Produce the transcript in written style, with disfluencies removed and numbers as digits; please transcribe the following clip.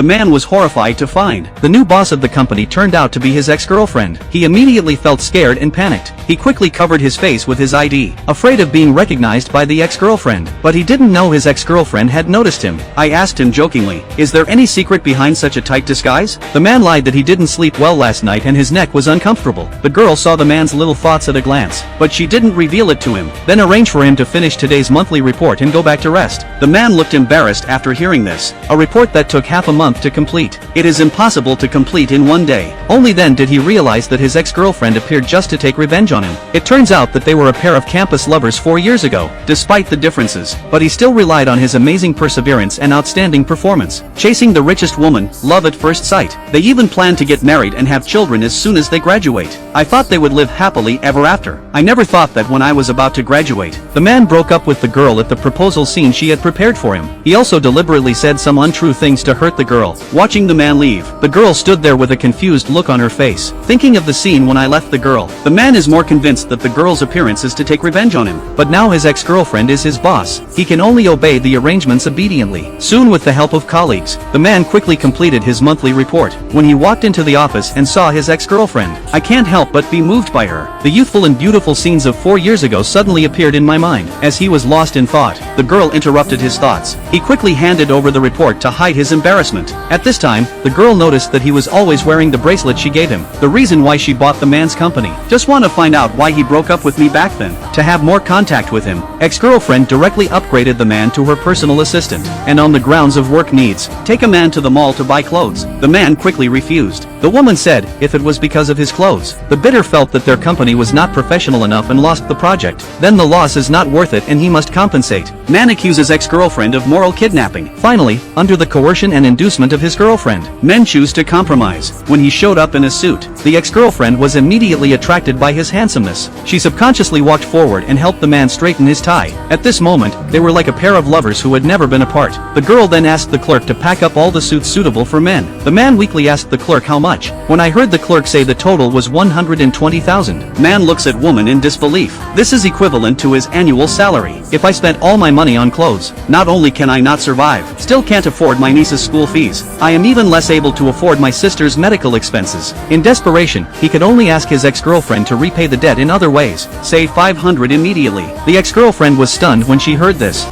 the man was horrified to find the new boss of the company turned out to be his ex-girlfriend. He immediately felt scared and panicked. He quickly covered his face with his ID, afraid of being recognized by the ex-girlfriend. But he didn't know his ex-girlfriend had noticed him. I asked him jokingly, "Is there any secret behind such a tight disguise?" The man lied that he didn't sleep well last night and his neck was uncomfortable. The girl saw the man's little thoughts at a glance, but she didn't reveal it to him. Then arranged for him to finish today's monthly report and go back to rest. The man looked embarrassed after hearing this. A report that took half a month to complete. It is impossible to complete in one day. Only then did he realize that his ex-girlfriend appeared just to take revenge on him. It turns out that they were a pair of campus lovers 4 years ago, despite the differences. But he still relied on his amazing perseverance and outstanding performance. Chasing the richest woman, love at first sight. They even plan to get married and have children as soon as they graduate. I thought they would live happily ever after. I never thought that when I was about to graduate, the man broke up with the girl at the proposal scene she had prepared for him. He also deliberately said some untrue things to hurt the girl. Watching the man leave, the girl stood there with a confused look on her face, thinking of the scene when I left the girl. The man is more convinced that the girl's appearance is to take revenge on him. But now his ex-girlfriend is his boss. He can only obey the arrangements obediently. Soon, with the help of colleagues, the man quickly completed his monthly report. When he walked into the office and saw his ex-girlfriend, I can't help but be moved by her. The youthful and beautiful scenes of 4 years ago suddenly appeared in my mind. As he was lost in thought, the girl interrupted his thoughts. He quickly handed over the report to hide his embarrassment. At this time, the girl noticed that he was always wearing the bracelet she gave him, the reason why she bought the man's company. Just want to find out why he broke up with me back then. To have more contact with him, ex-girlfriend directly upgraded the man to her personal assistant, and on the grounds of work needs, take a man to the mall to buy clothes. The man quickly refused. The woman said, if it was because of his clothes. The bidder felt that their company was not professional enough and lost the project. Then the loss is not worth it and he must compensate. Man accuses ex-girlfriend of moral kidnapping. Finally, under the coercion and inducement of his girlfriend, men choose to compromise. When he showed up in a suit, the ex-girlfriend was immediately attracted by his handsomeness. She subconsciously walked forward and helped the man straighten his tie. At this moment, they were like a pair of lovers who had never been apart. The girl then asked the clerk to pack up all the suits suitable for men. The man weakly asked the clerk how much. When I heard the clerk say the total was 120,000. Man looks at woman in disbelief. This is equivalent to his annual salary. If I spent all my money on clothes, not only can I not survive, still can't afford my niece's school fees, I am even less able to afford my sister's medical expenses. In desperation, he could only ask his ex-girlfriend to repay the debt in other ways, say 500 immediately. The ex-girlfriend was stunned when she heard this.